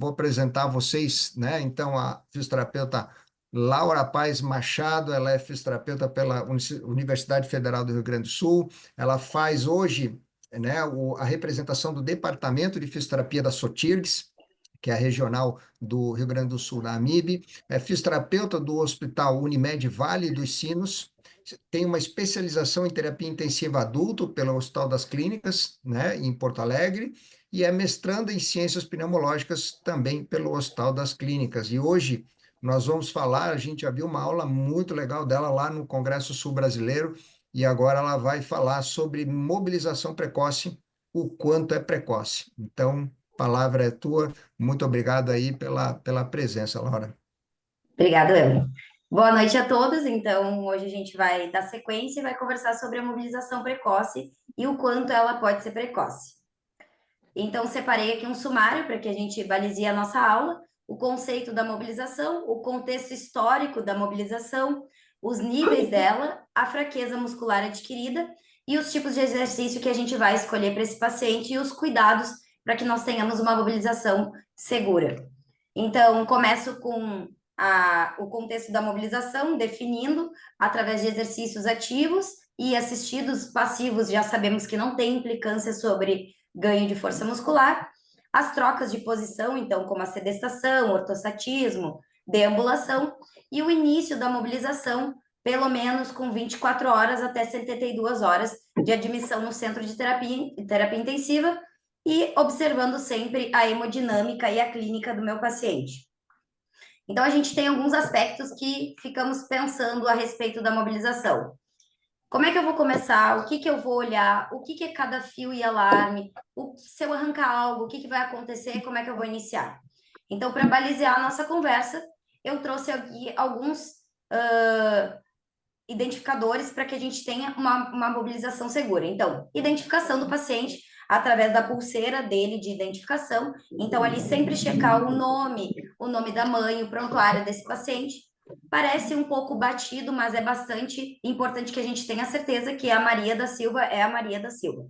Vou apresentar a vocês, né? Então, a fisioterapeuta Laura Paz Machado, ela é fisioterapeuta pela Universidade Federal do Rio Grande do Sul. Ela faz hoje, né, a representação do Departamento de Fisioterapia da Sotirgs, que é a regional do Rio Grande do Sul, da AMIB. É fisioterapeuta do Hospital Unimed Vale dos Sinos. Tem uma especialização em terapia intensiva adulto pelo Hospital das Clínicas, né, em Porto Alegre, e é mestranda em ciências pneumológicas também pelo Hospital das Clínicas. E hoje nós vamos falar, a gente já viu uma aula muito legal dela lá no Congresso Sul Brasileiro, e agora ela vai falar sobre mobilização precoce, o quanto é precoce. Então, a palavra é tua. Muito obrigado aí pela presença, Laura. Obrigada, Evelyn. Boa noite a todos. Então, hoje a gente vai dar sequência e vai conversar sobre a mobilização precoce e o quanto ela pode ser precoce. Então, separei aqui um sumário para que a gente balize a nossa aula, o conceito da mobilização, o contexto histórico da mobilização, os níveis dela, a fraqueza muscular adquirida e os tipos de exercício que a gente vai escolher para esse paciente e os cuidados para que nós tenhamos uma mobilização segura. Então, começo com o contexto da mobilização, definindo através de exercícios ativos e assistidos passivos, já sabemos que não tem implicância sobre ganho de força muscular, as trocas de posição, então, como a sedestação, ortostatismo, deambulação, e o início da mobilização, pelo menos com 24 horas até 72 horas de admissão no centro de terapia intensiva, e observando sempre a hemodinâmica e a clínica do meu paciente. Então, a gente tem alguns aspectos que ficamos pensando a respeito da mobilização. Como é que eu vou começar? O que que eu vou olhar? O que que é cada fio e alarme? Se eu arrancar algo, o que que vai acontecer? Como é que eu vou iniciar? Então, para balizar a nossa conversa, eu trouxe aqui alguns identificadores para que a gente tenha uma mobilização segura. Então, identificação do paciente através da pulseira dele de identificação. Então, ali sempre checar o nome da mãe, o prontuário desse paciente. Parece um pouco batido, mas é bastante importante que a gente tenha certeza que a Maria da Silva é a Maria da Silva.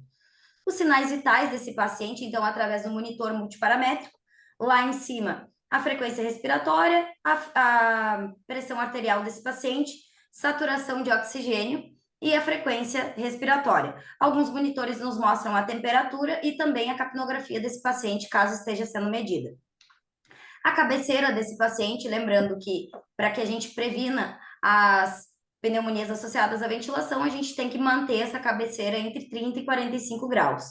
Os sinais vitais desse paciente, então, através do monitor multiparamétrico, lá em cima, a frequência respiratória, a pressão arterial desse paciente, saturação de oxigênio e a frequência respiratória. Alguns monitores nos mostram a temperatura e também a capnografia desse paciente, caso esteja sendo medida. A cabeceira desse paciente, lembrando que para que a gente previna as pneumonias associadas à ventilação, a gente tem que manter essa cabeceira entre 30 e 45 graus.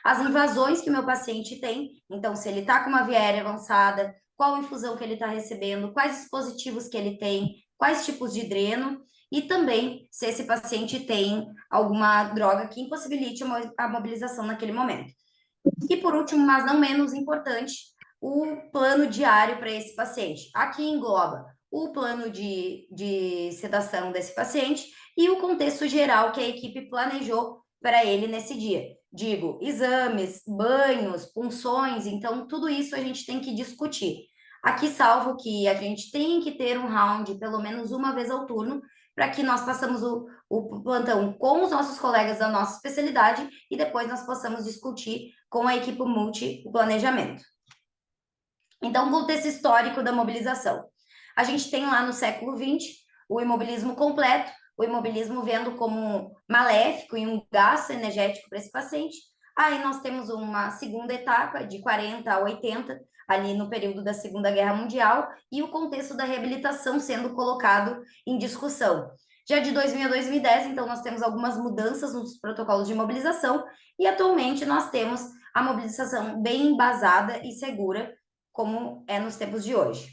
As invasões que o meu paciente tem, então, se ele está com uma via aérea avançada, qual infusão que ele está recebendo, quais dispositivos que ele tem, quais tipos de dreno, e também se esse paciente tem alguma droga que impossibilite a mobilização naquele momento. E por último, mas não menos importante, o plano diário para esse paciente. Aqui engloba o plano de sedação desse paciente e o contexto geral que a equipe planejou para ele nesse dia. Digo, exames, banhos, punções, então tudo isso a gente tem que discutir. Aqui salvo que a gente tem que ter um round pelo menos uma vez ao turno para que nós passamos o plantão com os nossos colegas da nossa especialidade e depois nós possamos discutir com a equipe multi o planejamento. Então, contexto histórico da mobilização. A gente tem lá no século XX o imobilismo completo, o imobilismo vendo como maléfico e um gasto energético para esse paciente. Aí nós temos uma segunda etapa, de 40 a 80, ali no período da Segunda Guerra Mundial, e o contexto da reabilitação sendo colocado em discussão. Já de 2000 a 2010, então, nós temos algumas mudanças nos protocolos de mobilização, e atualmente nós temos a mobilização bem embasada e segura, como é nos tempos de hoje.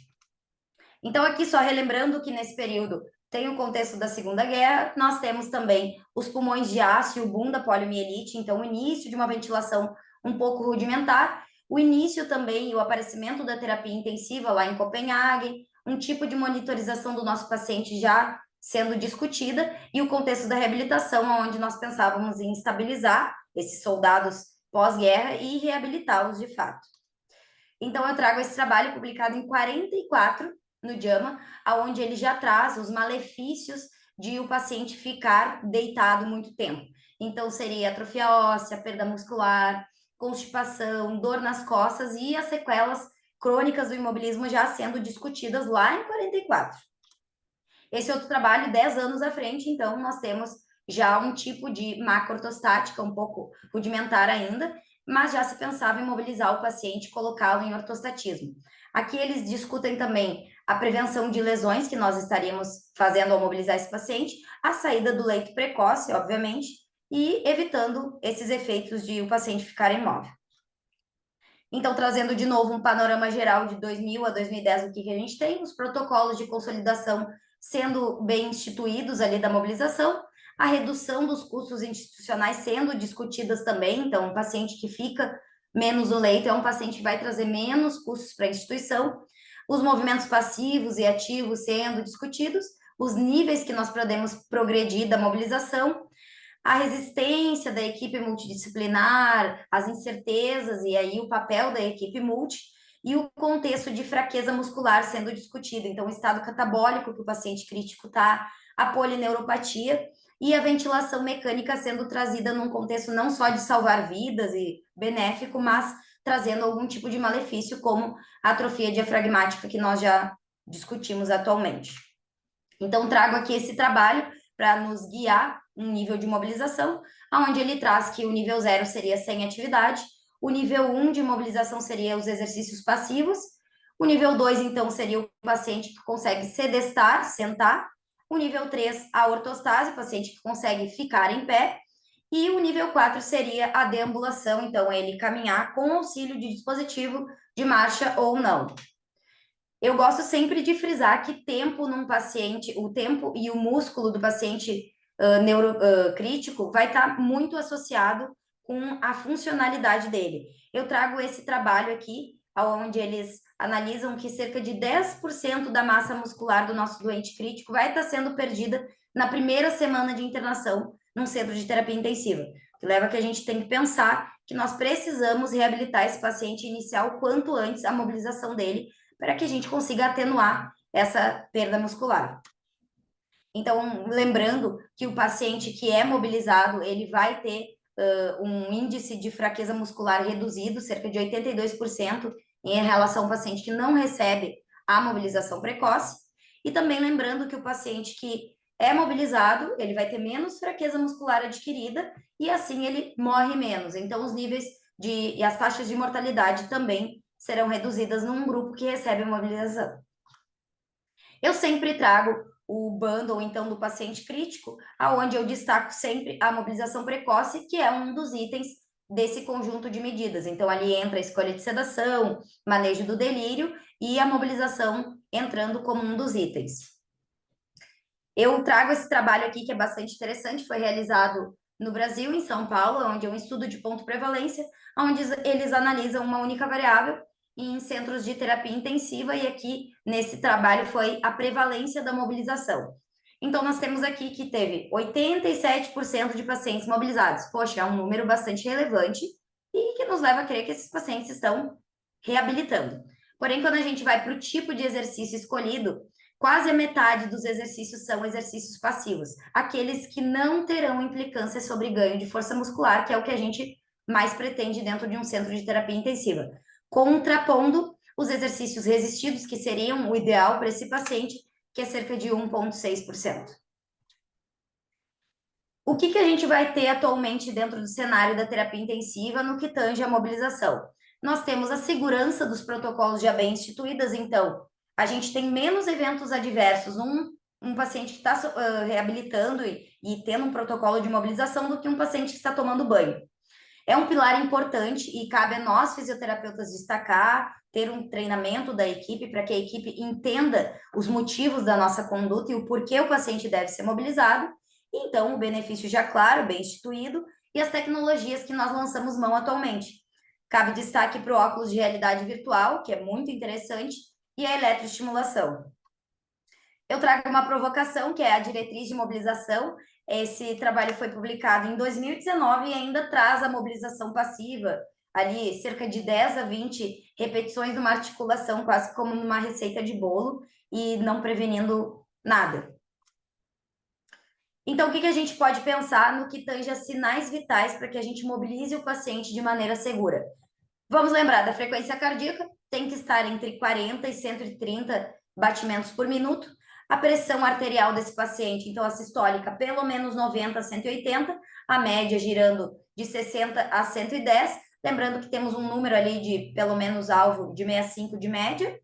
Então, aqui só relembrando que nesse período tem o contexto da Segunda Guerra, nós temos também os pulmões de aço e o boom da poliomielite, então o início de uma ventilação um pouco rudimentar, o início também e o aparecimento da terapia intensiva lá em Copenhague, um tipo de monitorização do nosso paciente já sendo discutida, e o contexto da reabilitação, onde nós pensávamos em estabilizar esses soldados pós-guerra e reabilitá-los de fato. Então, eu trago esse trabalho publicado em 44 no JAMA, onde ele já traz os malefícios de o paciente ficar deitado muito tempo. Então, seria atrofia óssea, perda muscular, constipação, dor nas costas e as sequelas crônicas do imobilismo já sendo discutidas lá em 44. Esse outro trabalho, 10 anos à frente, então nós temos já um tipo de macroortostática, um pouco rudimentar ainda, mas já se pensava em mobilizar o paciente e colocá-lo em ortostatismo. Aqui eles discutem também a prevenção de lesões que nós estaríamos fazendo ao mobilizar esse paciente, a saída do leito precoce, obviamente, e evitando esses efeitos de o paciente ficar imóvel. Então, trazendo de novo um panorama geral de 2000 a 2010, o que a gente tem? Os protocolos de consolidação sendo bem instituídos ali da mobilização, a redução dos custos institucionais sendo discutidas também. Então, um paciente que fica menos no leito é um paciente que vai trazer menos custos para a instituição, os movimentos passivos e ativos sendo discutidos, os níveis que nós podemos progredir da mobilização, a resistência da equipe multidisciplinar, as incertezas e aí o papel da equipe multi e o contexto de fraqueza muscular sendo discutido. Então, o estado catabólico que o paciente crítico está, a polineuropatia e a ventilação mecânica sendo trazida num contexto não só de salvar vidas e benéfico, mas trazendo algum tipo de malefício, como a atrofia diafragmática que nós já discutimos atualmente. Então, trago aqui esse trabalho para nos guiar um nível de mobilização, onde ele traz que o nível 0 seria sem atividade, o nível 1 de mobilização seria os exercícios passivos, o nível 2, então, seria o paciente que consegue sedestar, sentar, o nível 3, a ortostase, o paciente que consegue ficar em pé, e o nível 4 seria a deambulação, então, ele caminhar com auxílio de dispositivo de marcha ou não. Eu gosto sempre de frisar que tempo num paciente, o tempo e o músculo do paciente neurocrítico vai estar muito associado com a funcionalidade dele. Eu trago esse trabalho aqui, onde eles analisam que cerca de 10% da massa muscular do nosso doente crítico vai estar sendo perdida na primeira semana de internação num centro de terapia intensiva, que leva a que a gente tem que pensar que nós precisamos reabilitar esse paciente e iniciar o quanto antes a mobilização dele, para que a gente consiga atenuar essa perda muscular. Então, lembrando que o paciente que é mobilizado, ele vai ter um índice de fraqueza muscular reduzido, cerca de 82%, em relação ao paciente que não recebe a mobilização precoce. E também lembrando que o paciente que é mobilizado, ele vai ter menos fraqueza muscular adquirida e assim ele morre menos. Então, os níveis e as taxas de mortalidade também serão reduzidas num grupo que recebe mobilização. Eu sempre trago o bundle, então, do paciente crítico, aonde eu destaco sempre a mobilização precoce, que é um dos itens desse conjunto de medidas. Então, ali entra a escolha de sedação, manejo do delírio e a mobilização entrando como um dos itens. Eu trago esse trabalho aqui, que é bastante interessante, foi realizado no Brasil, em São Paulo, onde é um estudo de ponto prevalência, onde eles analisam uma única variável em centros de terapia intensiva, e aqui, nesse trabalho, foi a prevalência da mobilização. Então, nós temos aqui que teve 87% de pacientes mobilizados. Poxa, é um número bastante relevante e que nos leva a crer que esses pacientes estão reabilitando. Porém, quando a gente vai para o tipo de exercício escolhido, quase a metade dos exercícios são exercícios passivos, aqueles que não terão implicância sobre ganho de força muscular, que é o que a gente mais pretende dentro de um centro de terapia intensiva, contrapondo os exercícios resistidos, que seriam o ideal para esse paciente, que é cerca de 1,6%. O que a gente vai ter atualmente dentro do cenário da terapia intensiva no que tange à mobilização? Nós temos a segurança dos protocolos já bem instituídas, então, a gente tem menos eventos adversos, um paciente que está reabilitando e tendo um protocolo de mobilização do que um paciente que está tomando banho. É um pilar importante e cabe a nós, fisioterapeutas, destacar, ter um treinamento da equipe para que a equipe entenda os motivos da nossa conduta e o porquê o paciente deve ser mobilizado. Então, o benefício já claro, bem instituído, e as tecnologias que nós lançamos mão atualmente. Cabe destaque para o óculos de realidade virtual, que é muito interessante, e a eletroestimulação. Eu trago uma provocação, que é a diretriz de mobilização. Esse trabalho foi publicado em 2019 e ainda traz a mobilização passiva, ali cerca de 10 a 20 repetições numa articulação, quase como numa receita de bolo, e não prevenindo nada. Então, o que a gente pode pensar no que tange a sinais vitais para que a gente mobilize o paciente de maneira segura? Vamos lembrar da frequência cardíaca, tem que estar entre 40 e 130 batimentos por minuto. A pressão arterial desse paciente, então a sistólica, pelo menos 90 a 180, a média girando de 60 a 110, lembrando que temos um número ali de pelo menos alvo de 65 de média.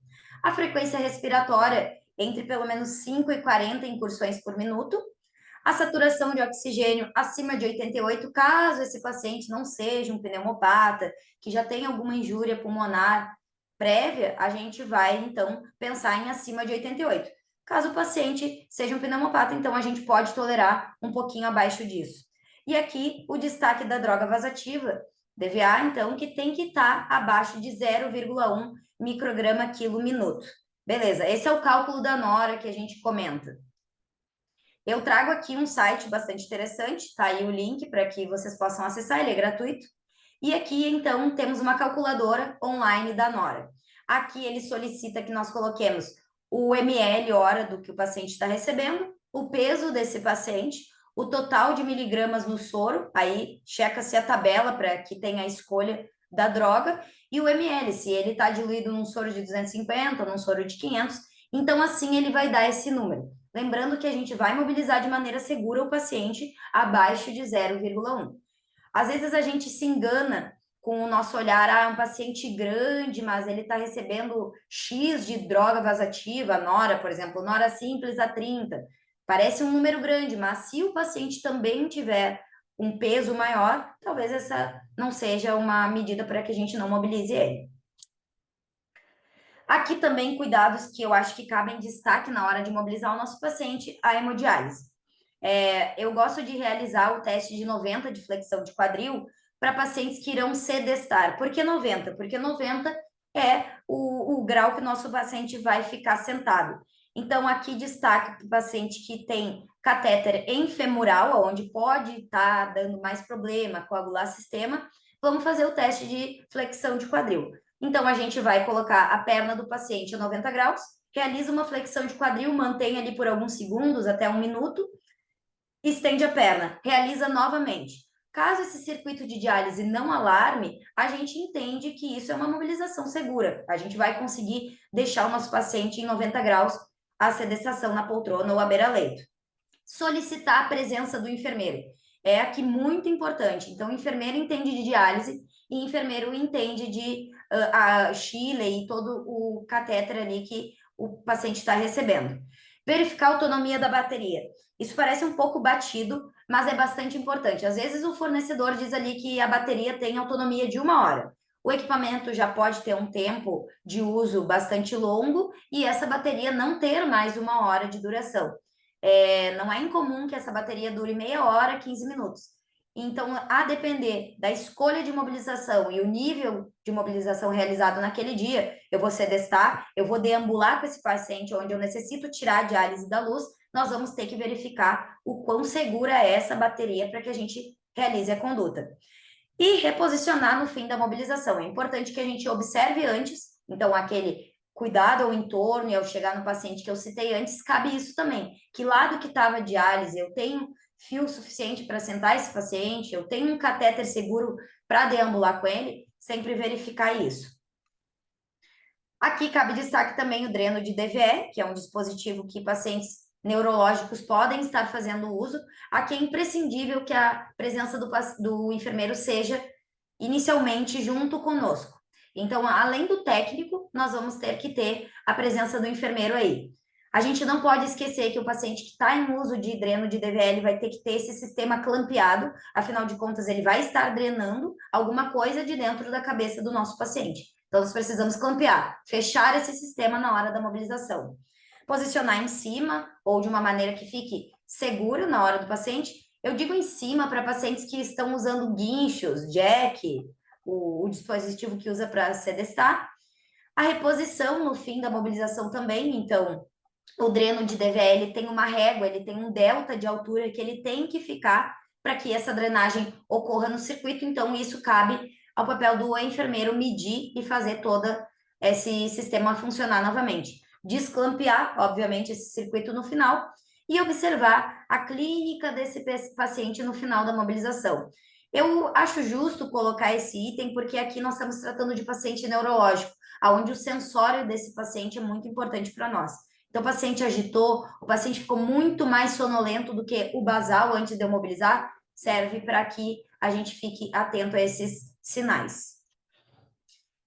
A frequência respiratória entre pelo menos 5 e 40 incursões por minuto. A saturação de oxigênio acima de 88, caso esse paciente não seja um pneumopata, que já tem alguma injúria pulmonar prévia, a gente vai, então, pensar em acima de 88. Caso o paciente seja um pneumopata, então a gente pode tolerar um pouquinho abaixo disso. E aqui o destaque da droga vasoativa, DVA, então, que tem que estar abaixo de 0,1 micrograma quilo minuto. Beleza, esse é o cálculo da Nora que a gente comenta. Eu trago aqui um site bastante interessante, tá aí o link para que vocês possam acessar, ele é gratuito. E aqui, então, temos uma calculadora online da Nora. Aqui ele solicita que nós coloquemos o ml hora do que o paciente está recebendo, o peso desse paciente, o total de miligramas no soro, aí checa-se a tabela para que tenha a escolha da droga, e o ml, se ele está diluído num soro de 250, num soro de 500, então assim ele vai dar esse número. Lembrando que a gente vai mobilizar de maneira segura o paciente abaixo de 0,1. Às vezes a gente se engana com o nosso olhar, é um paciente grande, mas ele está recebendo X de droga vasoativa, Nora, por exemplo, Nora simples a 30. Parece um número grande, mas se o paciente também tiver um peso maior, talvez essa não seja uma medida para que a gente não mobilize ele. Aqui também cuidados que eu acho que cabem destaque na hora de mobilizar o nosso paciente, a hemodiálise. Eu gosto de realizar o teste de 90 de flexão de quadril para pacientes que irão sedestar. Por que 90? Porque 90 é o grau que o nosso paciente vai ficar sentado. Então, aqui destaque para o paciente que tem catéter enfemoral, onde pode estar dando mais problema, coagular sistema, vamos fazer o teste de flexão de quadril. Então, a gente vai colocar a perna do paciente a 90 graus, realiza uma flexão de quadril, mantém ali por alguns segundos, até 1 minuto, estende a perna, realiza novamente. Caso esse circuito de diálise não alarme, a gente entende que isso é uma mobilização segura. A gente vai conseguir deixar o nosso paciente em 90 graus, a sedestação na poltrona ou à beira-leito. Solicitar a presença do enfermeiro. É aqui muito importante. Então, o enfermeiro entende de diálise e o enfermeiro entende de a Chile e todo o catéter ali que o paciente está recebendo. Verificar a autonomia da bateria. Isso parece um pouco batido, mas é bastante importante. Às vezes o fornecedor diz ali que a bateria tem autonomia de 1 hora. O equipamento já pode ter um tempo de uso bastante longo e essa bateria não ter mais 1 hora de duração. Não é incomum que essa bateria dure meia hora, 15 minutos. Então, a depender da escolha de mobilização e o nível de mobilização realizado naquele dia, eu vou sedestar, eu vou deambular com esse paciente onde eu necessito tirar a diálise da luz, nós vamos ter que verificar o quão segura é essa bateria para que a gente realize a conduta. E reposicionar no fim da mobilização. É importante que a gente observe antes, então aquele cuidado ao entorno e ao chegar no paciente que eu citei antes, cabe isso também. Que lado que estava a diálise? Eu tenho fio suficiente para sentar esse paciente? Eu tenho um catéter seguro para deambular com ele? Sempre verificar isso. Aqui cabe destaque também o dreno de DVE, que é um dispositivo que pacientes neurológicos podem estar fazendo uso. Aqui é imprescindível que a presença do enfermeiro seja inicialmente junto conosco. Então, além do técnico, nós vamos ter que ter a presença do enfermeiro aí. A gente não pode esquecer que o paciente que está em uso de dreno de DVL vai ter que ter esse sistema clampeado, afinal de contas, ele vai estar drenando alguma coisa de dentro da cabeça do nosso paciente. Então, nós precisamos clampear, fechar esse sistema na hora da mobilização. Posicionar em cima ou de uma maneira que fique seguro na hora do paciente. Eu digo em cima para pacientes que estão usando guinchos, jack, o dispositivo que usa para sedestar. A reposição no fim da mobilização também, então, o dreno de DVL tem uma régua, ele tem um delta de altura que ele tem que ficar para que essa drenagem ocorra no circuito, então isso cabe ao papel do enfermeiro medir e fazer todo esse sistema funcionar novamente. Desclampear, obviamente, esse circuito no final e observar a clínica desse paciente no final da mobilização. Eu acho justo colocar esse item porque aqui nós estamos tratando de paciente neurológico. onde o sensório desse paciente é muito importante para nós. Então, o paciente agitou, o paciente ficou muito mais sonolento do que o basal antes de eu mobilizar, serve para que a gente fique atento a esses sinais.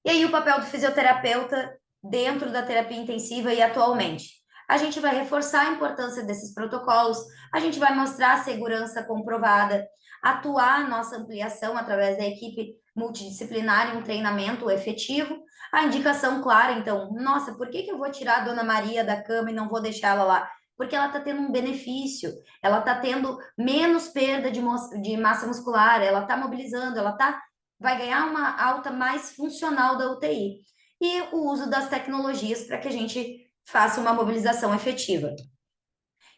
E aí, o papel do fisioterapeuta dentro da terapia intensiva e atualmente? A gente vai reforçar a importância desses protocolos, a gente vai mostrar a segurança comprovada, atuar a nossa ampliação através da equipe multidisciplinar em um treinamento efetivo, a indicação clara, então, nossa, por que eu vou tirar a Dona Maria da cama e não vou deixar ela lá? Porque ela está tendo um benefício, ela está tendo menos perda de massa muscular, ela está mobilizando, vai ganhar uma alta mais funcional da UTI. E o uso das tecnologias para que a gente faça uma mobilização efetiva.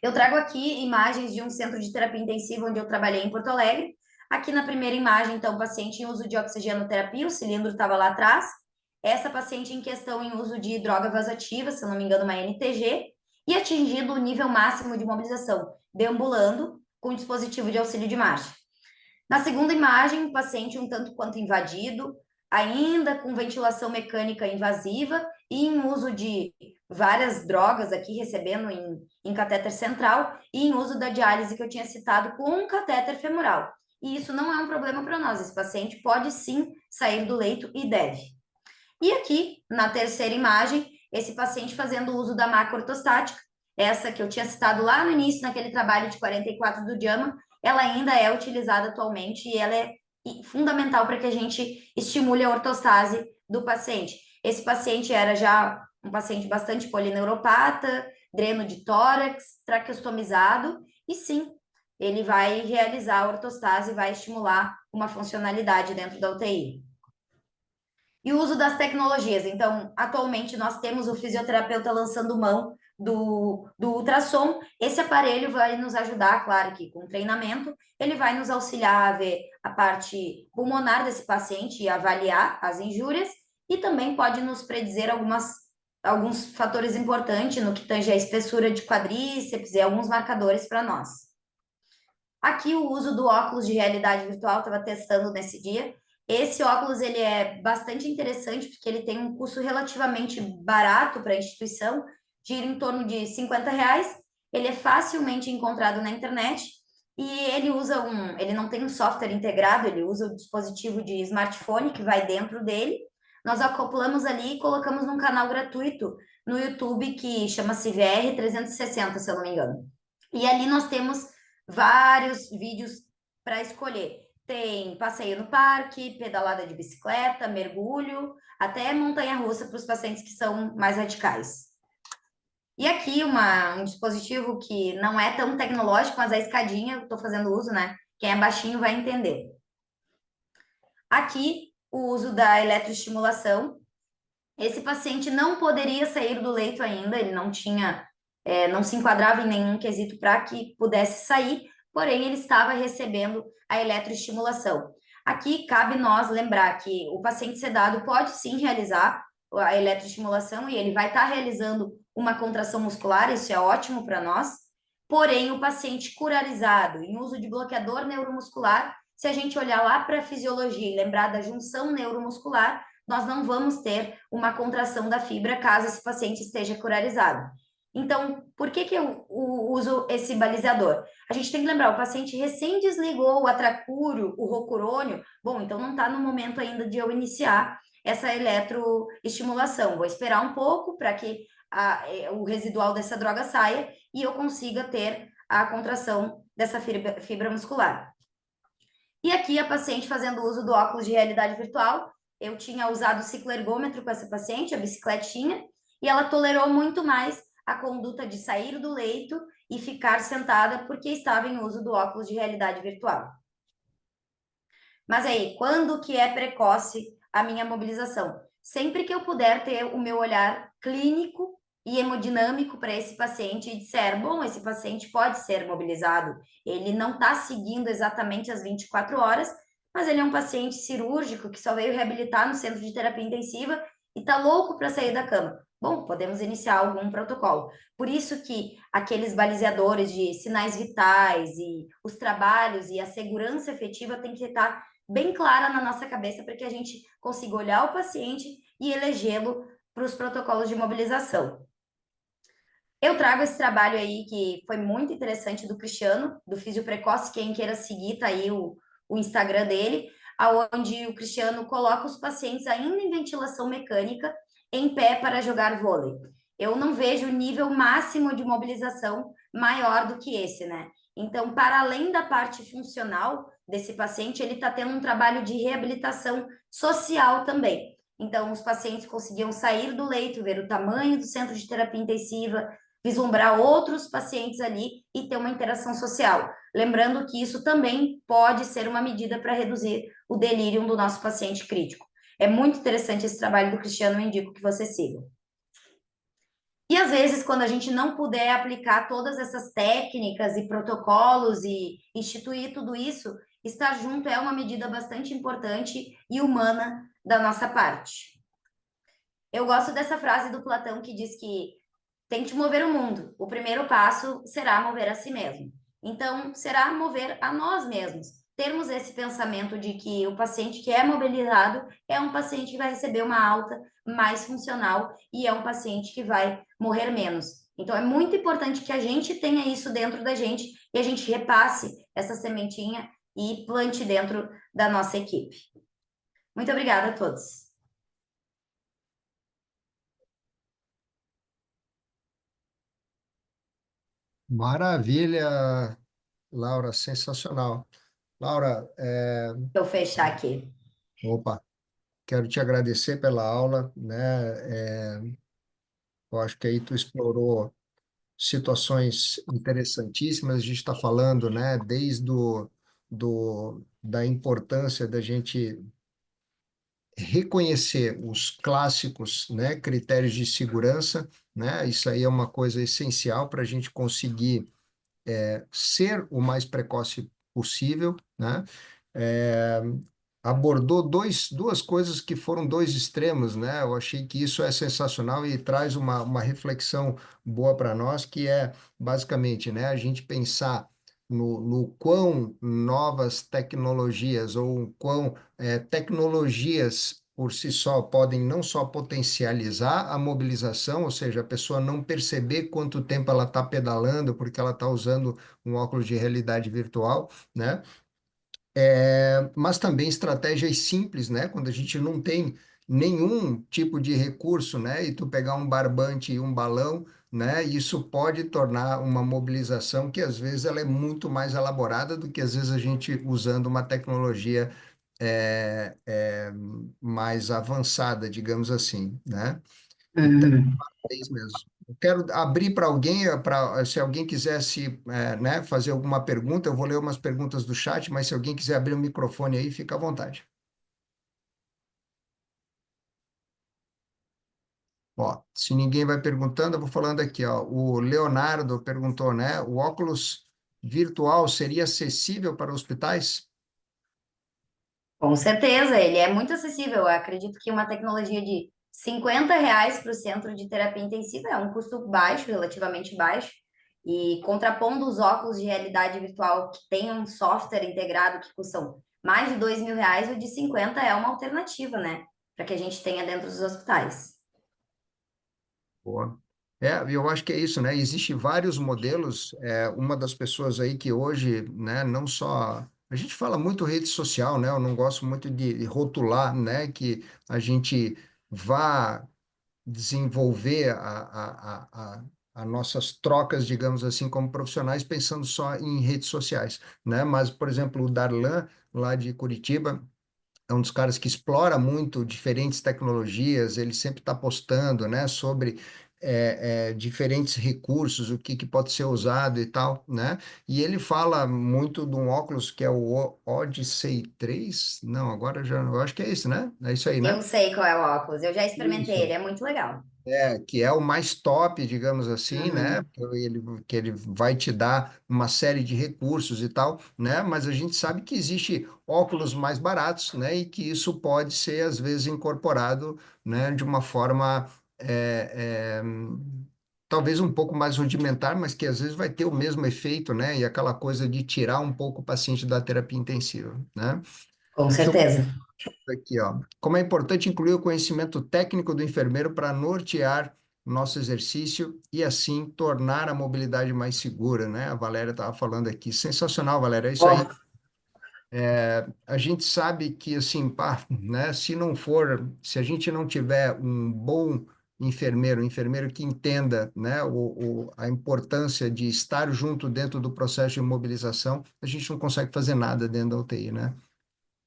Eu trago aqui imagens de um centro de terapia intensiva onde eu trabalhei em Porto Alegre. Aqui na primeira imagem, então, paciente em uso de oxigenoterapia, o cilindro estava lá atrás. Essa paciente em questão em uso de droga vasoativa, se eu não me engano, uma NTG, e atingido o nível máximo de mobilização, deambulando com dispositivo de auxílio de marcha. Na segunda imagem, o paciente um tanto quanto invadido, ainda com ventilação mecânica invasiva e em uso de várias drogas aqui, recebendo em catéter central e em uso da diálise que eu tinha citado com um catéter femoral. E isso não é um problema para nós, esse paciente pode sim sair do leito e deve. E aqui, na terceira imagem, esse paciente fazendo uso da maca ortostática, essa que eu tinha citado lá no início, naquele trabalho de 44 do JAMA, ela ainda é utilizada atualmente e ela é fundamental para que a gente estimule a ortostase do paciente. Esse paciente era já um paciente bastante polineuropata, dreno de tórax, traqueostomizado, e sim, ele vai realizar a ortostase e vai estimular uma funcionalidade dentro da UTI. E o uso das tecnologias. Então, atualmente, nós temos o fisioterapeuta lançando mão do ultrassom. Esse aparelho vai nos ajudar, claro que com treinamento, ele vai nos auxiliar a ver a parte pulmonar desse paciente e avaliar as injúrias, e também pode nos predizer alguns fatores importantes no que tange a espessura de quadríceps e alguns marcadores para nós. Aqui o uso do óculos de realidade virtual, estava testando nesse dia. Esse óculos ele é bastante interessante porque ele tem um custo relativamente barato para a instituição, gira em torno de R$ 50. Ele é facilmente encontrado na internet e ele não tem um software integrado, ele usa o dispositivo de smartphone que vai dentro dele. Nós acoplamos ali e colocamos num canal gratuito no YouTube que chama-se VR 360, se eu não me engano. E ali nós temos vários vídeos para escolher. Tem passeio no parque, pedalada de bicicleta, mergulho, até montanha-russa para os pacientes que são mais radicais. E aqui um dispositivo que não é tão tecnológico, mas a escadinha, eu estou fazendo uso, né? Quem é baixinho vai entender. Aqui, o uso da eletroestimulação. Esse paciente não poderia sair do leito ainda, ele não se enquadrava em nenhum quesito para que pudesse sair, porém ele estava recebendo a eletroestimulação. Aqui cabe nós lembrar que o paciente sedado pode sim realizar a eletroestimulação e ele vai estar realizando uma contração muscular, isso é ótimo para nós, porém o paciente curarizado em uso de bloqueador neuromuscular, se a gente olhar lá para a fisiologia e lembrar da junção neuromuscular, nós não vamos ter uma contração da fibra caso esse paciente esteja curarizado. Então, por que eu uso esse balizador? A gente tem que lembrar, o paciente recém desligou o atracúrio, o rocurônio, bom, então não está no momento ainda de eu iniciar essa eletroestimulação. Vou esperar um pouco para que o residual dessa droga saia e eu consiga ter a contração dessa fibra muscular. E aqui a paciente fazendo uso do óculos de realidade virtual, eu tinha usado o cicloergômetro com essa paciente, a bicicletinha, e ela tolerou muito mais a conduta de sair do leito e ficar sentada porque estava em uso do óculos de realidade virtual. Mas aí, quando que é precoce a minha mobilização? Sempre que eu puder ter o meu olhar clínico e hemodinâmico para esse paciente e disser, bom, esse paciente pode ser mobilizado, ele não está seguindo exatamente as 24 horas, mas ele é um paciente cirúrgico que só veio reabilitar no centro de terapia intensiva e está louco para sair da cama. Bom, podemos iniciar algum protocolo. Por isso que aqueles balizadores de sinais vitais e os trabalhos e a segurança efetiva tem que estar bem clara na nossa cabeça para que a gente consiga olhar o paciente e elegê-lo para os protocolos de mobilização. Eu trago esse trabalho aí que foi muito interessante do Cristiano, do Físio Precoce, quem queira seguir, tá aí o Instagram dele, aonde o Cristiano coloca os pacientes ainda em ventilação mecânica em pé para jogar vôlei. Eu não vejo nível máximo de mobilização maior do que esse, né? Então, para além da parte funcional desse paciente, ele está tendo um trabalho de reabilitação social também. Então, os pacientes conseguiam sair do leito, ver o tamanho do centro de terapia intensiva, vislumbrar outros pacientes ali e ter uma interação social. Lembrando que isso também pode ser uma medida para reduzir o delírio do nosso paciente crítico. É muito interessante esse trabalho do Cristiano, eu indico que você siga. E às vezes, quando a gente não puder aplicar todas essas técnicas e protocolos e instituir tudo isso, estar junto é uma medida bastante importante e humana da nossa parte. Eu gosto dessa frase do Platão que diz que tente mover o mundo. O primeiro passo será mover a si mesmo. Então, será mover a nós mesmos. Termos esse pensamento de que o paciente que é mobilizado é um paciente que vai receber uma alta mais funcional e é um paciente que vai morrer menos. Então, é muito importante que a gente tenha isso dentro da gente e a gente repasse essa sementinha e plante dentro da nossa equipe. Muito obrigada a todos. Maravilha, Laura, sensacional. Laura, Vou fechar aqui. opa, quero te agradecer pela aula, né? Eu acho que aí tu explorou situações interessantíssimas. A gente está falando, né, desde da importância da gente reconhecer os clássicos, né, critérios de segurança, né? Isso aí é uma coisa essencial para a gente conseguir ser o mais precoce possível, né? É, abordou duas coisas que foram dois extremos, né? Eu achei que isso é sensacional e traz uma reflexão boa para nós, que é basicamente, né, a gente pensar no quão novas tecnologias ou quão tecnologias por si só podem não só potencializar a mobilização, ou seja, a pessoa não perceber quanto tempo ela está pedalando porque ela está usando um óculos de realidade virtual, né? Mas também estratégias simples, né? Quando a gente não tem nenhum tipo de recurso, né? E tu pegar um barbante e um balão, né? Isso pode tornar uma mobilização que às vezes ela é muito mais elaborada do que às vezes a gente usando uma tecnologia é, é, mais avançada, digamos assim, né? Então, é isso mesmo. Eu quero abrir para alguém, se alguém quisesse, né, fazer alguma pergunta, eu vou ler umas perguntas do chat, mas se alguém quiser abrir o microfone aí, fica à vontade. Ó, se ninguém vai perguntando, eu vou falando aqui, ó. O Leonardo perguntou, né, o óculos virtual seria acessível para hospitais? Com certeza, ele é muito acessível. Eu acredito que uma tecnologia de R$ 50 para o centro de terapia intensiva é um custo baixo, relativamente baixo, e contrapondo os óculos de realidade virtual que tem um software integrado que custam mais de R$ 2.000, o de 50 é uma alternativa, né? Para que a gente tenha dentro dos hospitais. Boa. Eu acho que é isso, né? Existem vários modelos. Uma das pessoas aí que hoje, né, não só. A gente fala muito rede social, né? Eu não gosto muito de rotular, né? Que a gente vá desenvolver a nossas trocas, digamos assim, como profissionais, pensando só em redes sociais, né? Mas, por exemplo, o Darlan, lá de Curitiba, é um dos caras que explora muito diferentes tecnologias, ele sempre está postando, né, sobre diferentes recursos, o que pode ser usado e tal, né? E ele fala muito de um óculos que é o Odyssey 3. Não, agora já, eu acho que é esse, né? É isso aí, Eu né? sei qual é o óculos, eu já experimentei Isso. ele, é muito legal. Que é o mais top, digamos assim, né? Uhum. Que ele vai te dar uma série de recursos e tal, né? Mas a gente sabe que existe óculos mais baratos, né? E que isso pode ser, às vezes, incorporado, né? De uma forma, é, é, talvez um pouco mais rudimentar, mas que às vezes vai ter o mesmo efeito, né? E aquela coisa de tirar um pouco o paciente da terapia intensiva, né? Com Deixa eu certeza. aqui, ó. Como é importante incluir o conhecimento técnico do enfermeiro para nortear o nosso exercício e assim tornar a mobilidade mais segura, né? A Valéria estava falando aqui. Sensacional, Valéria. É isso aí. Ó, A gente sabe que, assim, pá, né? Se a gente não tiver um bom enfermeiro, um enfermeiro que entenda, né, a importância de estar junto dentro do processo de mobilização, a gente não consegue fazer nada dentro da UTI, né?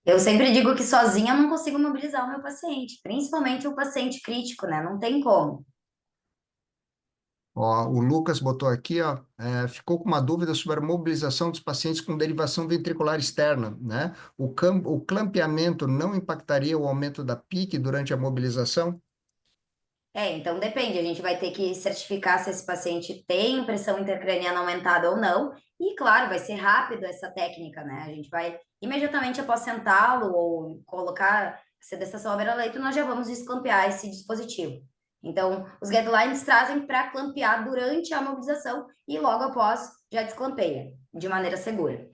eu sempre digo que sozinha eu não consigo mobilizar o meu paciente, principalmente o paciente crítico, né? Não tem como. Ó, o Lucas botou aqui, ó, ficou com uma dúvida sobre a mobilização dos pacientes com derivação ventricular externa, né? O clampeamento não impactaria o aumento da PIC durante a mobilização? Então depende, a gente vai ter que certificar se esse paciente tem pressão intracraniana aumentada ou não, e claro, vai ser rápido essa técnica, né? A gente vai imediatamente após sentá-lo ou colocar a sedestação à beira-leito, nós já vamos desclampear esse dispositivo. Então, os guidelines trazem para clampear durante a mobilização e logo após já desclampeia, de maneira segura.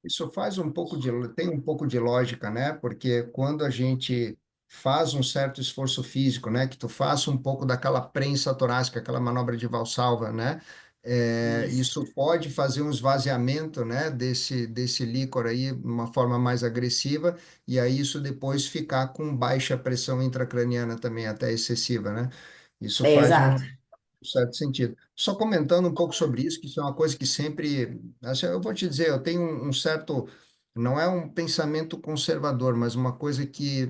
Isso tem um pouco de lógica, né? Porque quando a gente faz um certo esforço físico, né? Que tu faça um pouco daquela prensa torácica, aquela manobra de Valsalva, né? Isso. Isso pode fazer um esvaziamento, né? Desse líquor aí, de uma forma mais agressiva, e aí isso depois ficar com baixa pressão intracraniana também, até excessiva, né? Isso faz um Exato. certo sentido. Só comentando um pouco sobre isso, que isso é uma coisa que sempre, assim, eu vou te dizer, eu tenho um certo, não é um pensamento conservador, mas uma coisa que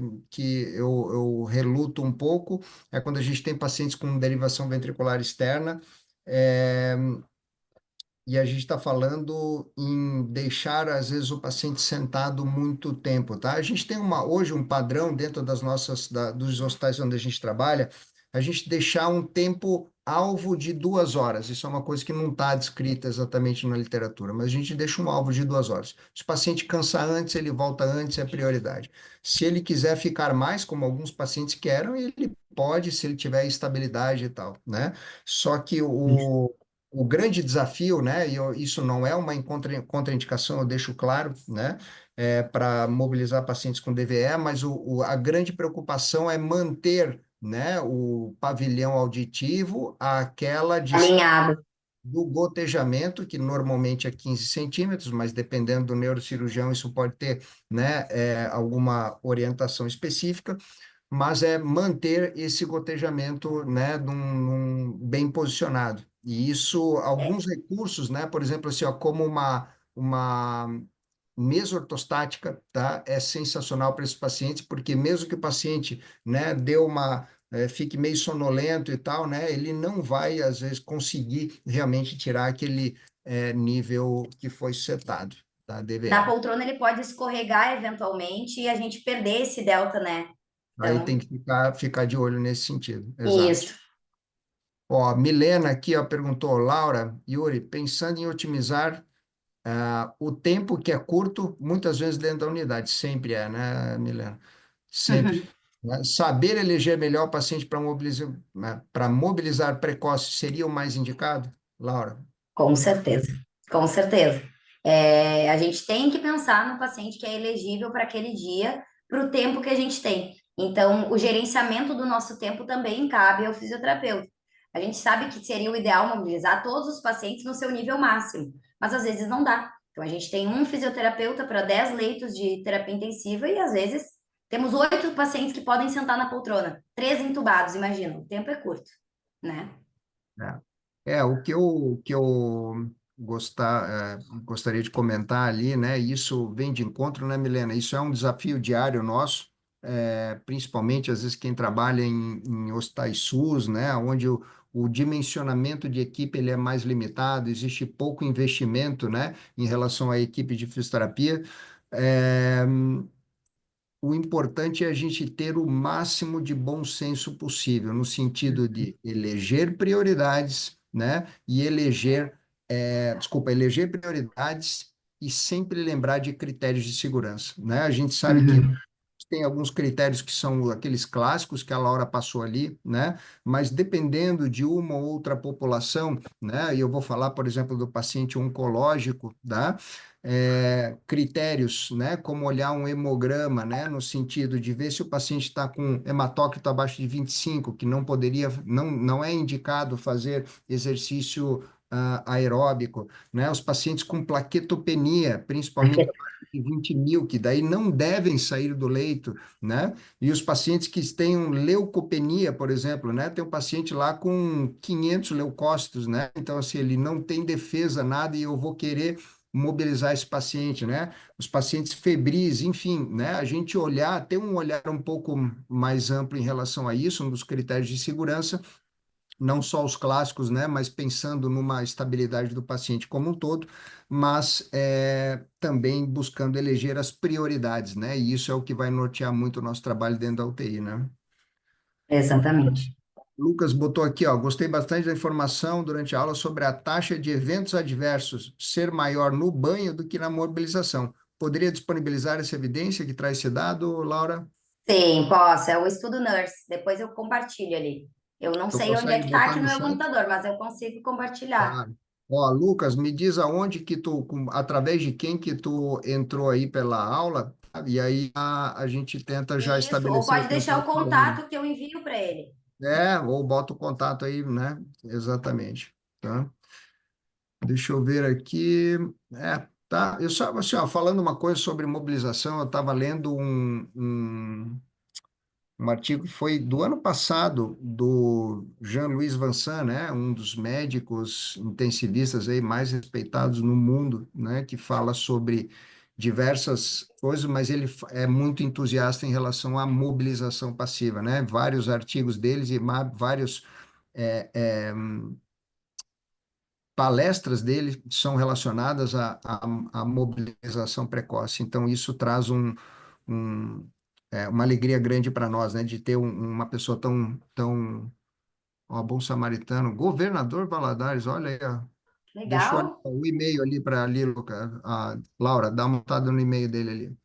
eu reluto um pouco é quando a gente tem pacientes com derivação ventricular externa, é, e a gente está falando em deixar, às vezes, o paciente sentado muito tempo, tá? A gente tem hoje um padrão dentro dos hospitais onde a gente trabalha, a gente deixar um tempo alvo de 2 horas. Isso é uma coisa que não está descrita exatamente na literatura, mas a gente deixa um alvo de 2 horas. Se o paciente cansa antes, ele volta antes, é prioridade. Se ele quiser ficar mais, como alguns pacientes querem, ele pode, se ele tiver estabilidade e tal, né? Só que o grande desafio, né, isso não é uma contraindicação, eu deixo claro, né, para mobilizar pacientes com DVE, mas a grande preocupação é manter, né, o pavilhão auditivo àquela distância Alinhado. do gotejamento, que normalmente é 15 centímetros, mas dependendo do neurocirurgião, isso pode ter, né, alguma orientação específica, mas é manter esse gotejamento, né, bem posicionado. E isso, alguns recursos, né, por exemplo, assim, ó, como uma mesa ortostática, tá, é sensacional para esses pacientes, porque mesmo que o paciente, né, fique meio sonolento e tal, né, ele não vai, às vezes, conseguir realmente tirar aquele nível que foi setado, da Na DVE. poltrona ele pode escorregar eventualmente e a gente perder esse delta, né? Aí tem Então, que ficar de olho nesse sentido, exato. isso. Ó, Milena aqui, ó, perguntou, Laura, Yuri, pensando em otimizar o tempo que é curto, muitas vezes dentro da unidade, sempre é, né, Milena? Sempre. Né? Saber eleger melhor o paciente para mobilizar precoce seria o mais indicado, Laura? Com certeza, com certeza. A gente tem que pensar no paciente que é elegível para aquele dia, para o tempo que a gente tem. Então, o gerenciamento do nosso tempo também cabe ao fisioterapeuta. A gente sabe que seria o ideal mobilizar todos os pacientes no seu nível máximo, mas às vezes não dá. Então, a gente tem um fisioterapeuta para 10 leitos de terapia intensiva e às vezes temos 8 pacientes que podem sentar na poltrona, 3 entubados, imagina, o tempo é curto, né? O que eu gostaria de comentar ali, né? Isso vem de encontro, né, Milena? Isso é um desafio diário nosso, principalmente às vezes quem trabalha em hospitais SUS, né? Onde o dimensionamento de equipe ele é mais limitado, existe pouco investimento, né, em relação à equipe de fisioterapia. É, o importante é a gente ter o máximo de bom senso possível, no sentido de eleger prioridades, né? E eleger prioridades e sempre lembrar de critérios de segurança, né? A gente sabe que Uhum. tem alguns critérios que são aqueles clássicos que a Laura passou ali, né? Mas dependendo de uma ou outra população, né? E eu vou falar, por exemplo, do paciente oncológico, tá? Critérios, né? Como olhar um hemograma, né? No sentido de ver se o paciente está com hematócrito abaixo de 25, que não poderia, não é indicado fazer exercício aeróbico, né? Os pacientes com plaquetopenia, principalmente de 20 mil, que daí não devem sair do leito, né? E os pacientes que tenham leucopenia, por exemplo, né? Tem um paciente lá com 500 leucócitos, né? Então, assim, ele não tem defesa, nada, e eu vou querer mobilizar esse paciente, né? Os pacientes febris, enfim, né? A gente olhar, ter um olhar um pouco mais amplo em relação a isso, um dos critérios de segurança, não só os clássicos, né, mas pensando numa estabilidade do paciente como um todo, mas também buscando eleger as prioridades, né, e isso é o que vai nortear muito o nosso trabalho dentro da UTI, né. Exatamente. Lucas botou aqui, ó, gostei bastante da informação durante a aula sobre a taxa de eventos adversos ser maior no banho do que na mobilização. Poderia disponibilizar essa evidência que traz esse dado, Laura? Sim, posso. É o estudo NURSE. Depois eu compartilho ali. Eu não Tu sei onde é consegue que está botar aqui no no meu chat? computador, mas eu consigo compartilhar. Tá. Ó, Lucas, me diz aonde que através de quem que tu entrou aí pela aula, tá? E aí a gente tenta já Isso, ou estabelecer o pode deixar o contato com o aluno. contato que eu envio para ele. Ou bota o contato aí, né? Exatamente, tá? Deixa eu ver aqui. Tá. Eu só, assim, ó, falando uma coisa sobre mobilização, eu estava lendo um artigo que foi do ano passado, do Jean-Louis Vincent, né, um dos médicos intensivistas aí mais respeitados no mundo, né, que fala sobre diversas coisas, mas ele é muito entusiasta em relação à mobilização passiva, né, vários artigos deles e vários é, é, palestras dele são relacionadas à mobilização precoce. Então, isso traz um, uma alegria grande para nós, né, de ter uma pessoa tão, ó, bom samaritano, governador Valadares, olha aí, ó, deixou ali, Legal. ó, o e-mail ali para ali, Laura, dá uma olhada no e-mail dele ali.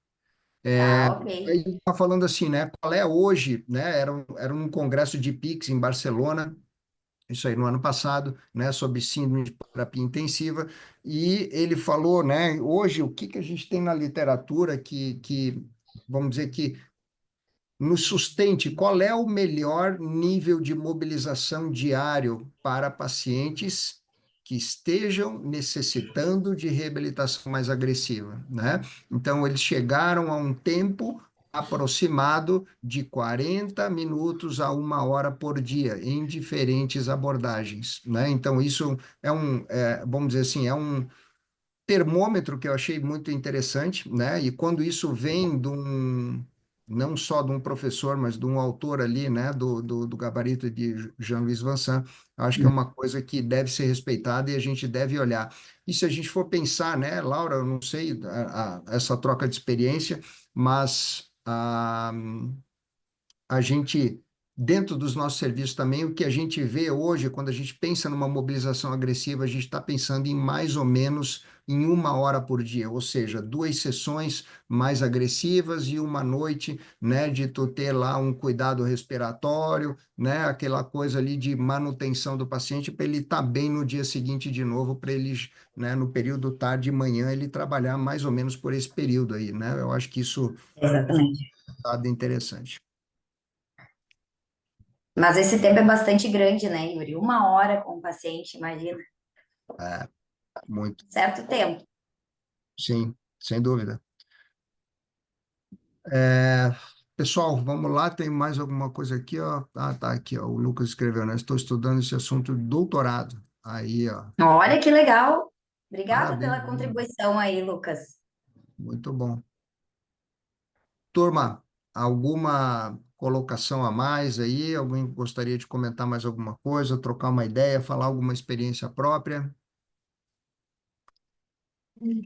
Tá, ok. Aí ele está falando assim, né, qual é hoje, né, era um congresso de PICS em Barcelona, isso aí no ano passado, né, sobre síndrome de terapia intensiva, e ele falou, né, hoje o que que a gente tem na literatura que vamos dizer que nos sustente qual é o melhor nível de mobilização diário para pacientes que estejam necessitando de reabilitação mais agressiva, né? Então, eles chegaram a um tempo aproximado de 40 minutos a 1 hora por dia, em diferentes abordagens, né? Então, isso vamos dizer assim, é um termômetro que eu achei muito interessante, né? E quando isso vem não só de um professor, mas de um autor ali, né? Do gabarito de Jean-Louis Vincent, acho que é uma coisa que deve ser respeitada e a gente deve olhar. E se a gente for pensar, né, Laura, eu não sei essa troca de experiência, mas a gente, dentro dos nossos serviços também, o que a gente vê hoje, quando a gente pensa numa mobilização agressiva, a gente está pensando em mais ou menos em 1 hora por dia, ou seja, 2 sessões mais agressivas e uma noite, né, de tu ter lá um cuidado respiratório, né, aquela coisa ali de manutenção do paciente para ele estar bem no dia seguinte de novo, para ele, né, no período tarde e manhã, ele trabalhar mais ou menos por esse período aí, né? Eu acho que isso Exatamente. é interessante. Mas esse tempo é bastante grande, né, Yuri? 1 hora com o paciente, imagina. É, muito. Certo tempo. Sim, sem dúvida. É, pessoal, vamos lá, tem mais alguma coisa aqui, ó. Ah, tá aqui, ó. O Lucas escreveu, né? Estou estudando esse assunto de doutorado. Aí, ó. Olha que legal. Obrigada Parabéns, pela né? contribuição aí, Lucas. Muito bom. Turma, alguma colocação a mais aí? Alguém gostaria de comentar mais alguma coisa, trocar uma ideia, falar alguma experiência própria?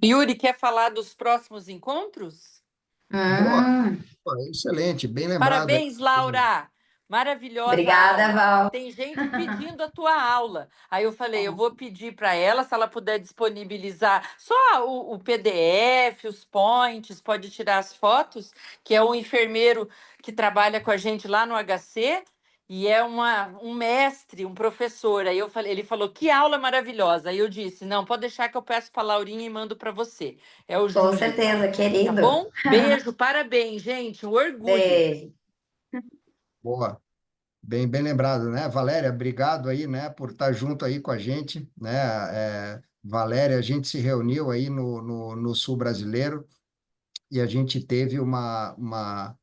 Yuri, quer falar dos próximos encontros? Boa, Hum, pô, excelente, bem lembrado aí. Parabéns, Laura! Maravilhosa a Obrigada, aula. Val. Tem gente pedindo a tua aula. Aí eu falei, eu vou pedir para ela, se ela puder disponibilizar só o PDF, os points, pode tirar as fotos, que é um enfermeiro que trabalha com a gente lá no HC e é um mestre, um professor. Aí eu falei, ele falou, que aula maravilhosa. Aí eu disse, não, pode deixar que eu peço para a Laurinha e mando para você. É o Com Júlio, certeza, tá querido. bom? Beijo, parabéns, gente, um orgulho. Beijo. Boa. Bem lembrado, né? Valéria, obrigado aí, né, por estar junto aí com a gente, né? Valéria, a gente se reuniu aí no Sul Brasileiro e a gente teve uma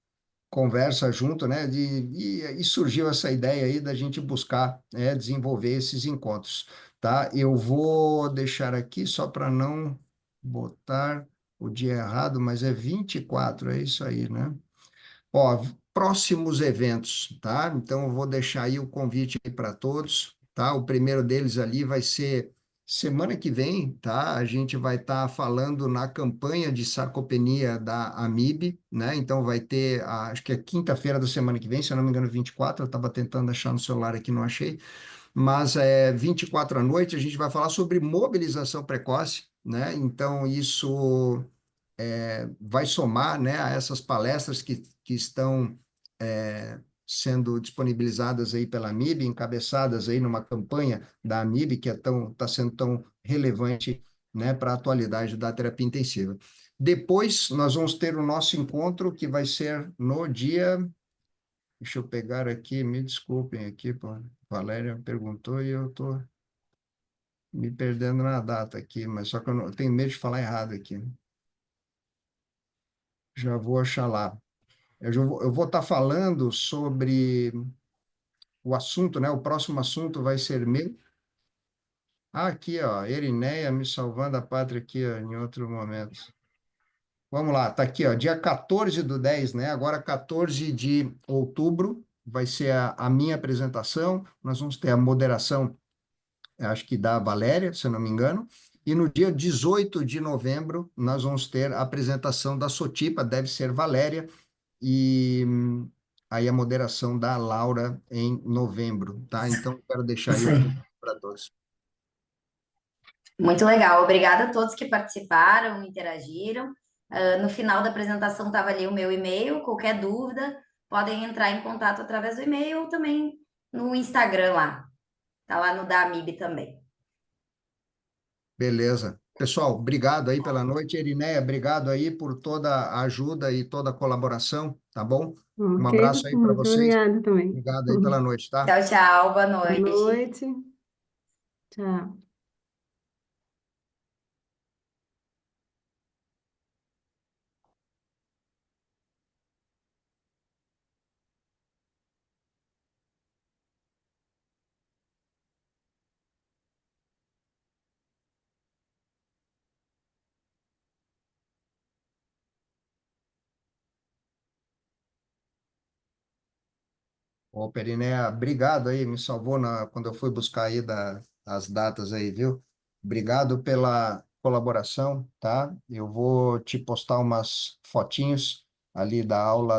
conversa junto, né? E surgiu essa ideia aí da gente buscar, né, desenvolver esses encontros, tá? Eu vou deixar aqui só para não botar o dia errado, mas é 24, é isso aí, né? Ó, próximos eventos, tá? Então, eu vou deixar aí o convite aí para todos, tá? O primeiro deles ali vai ser semana que vem, tá? A gente vai estar falando na campanha de sarcopenia da AMIB, né? Então, vai ter, acho que é quinta-feira da semana que vem, se eu não me engano, 24, eu estava tentando achar no celular aqui, não achei, mas é 24 à noite, a gente vai falar sobre mobilização precoce, né? Então, isso vai somar, né, a essas palestras que estão sendo disponibilizadas aí pela AMIB, encabeçadas aí numa campanha da AMIB, que está sendo tão relevante, né, para a atualidade da terapia intensiva. Depois, nós vamos ter o nosso encontro, que vai ser no dia... Deixa eu pegar aqui, me desculpem aqui, pô. Valéria perguntou e eu estou me perdendo na data aqui, mas só que eu tenho medo de falar errado aqui. Já vou achar lá. Eu vou estar falando sobre o assunto, né? O próximo assunto vai ser meu. Ah, aqui, ó, Erineia me salvando a pátria aqui, ó, em outro momento. Vamos lá, tá aqui, ó, dia 14/10, né? Agora 14 de outubro vai ser a minha apresentação. Nós vamos ter a moderação, acho que da Valéria, se eu não me engano. E no dia 18 de novembro, nós vamos ter a apresentação da Sotipa, deve ser Valéria, e aí a moderação da Laura em novembro, tá? Então, quero deixar aí Isso o aí. convite para todos. Muito legal. Obrigada a todos que participaram, interagiram. No final da apresentação estava ali o meu e-mail. Qualquer dúvida, podem entrar em contato através do e-mail ou também no Instagram lá. Tá lá no da Amib também. Beleza. Pessoal, obrigado aí pela noite. Erineia, obrigado aí por toda a ajuda e toda a colaboração, tá bom? Um Ok, abraço aí para muito vocês. obrigada também. Obrigado aí pela noite, tá? Tchau, tchau. Boa Boa noite. noite. Tchau. Ô, Periné, obrigado aí, me salvou quando eu fui buscar aí as datas aí, viu? Obrigado pela colaboração, tá? Eu vou te postar umas fotinhos ali da aula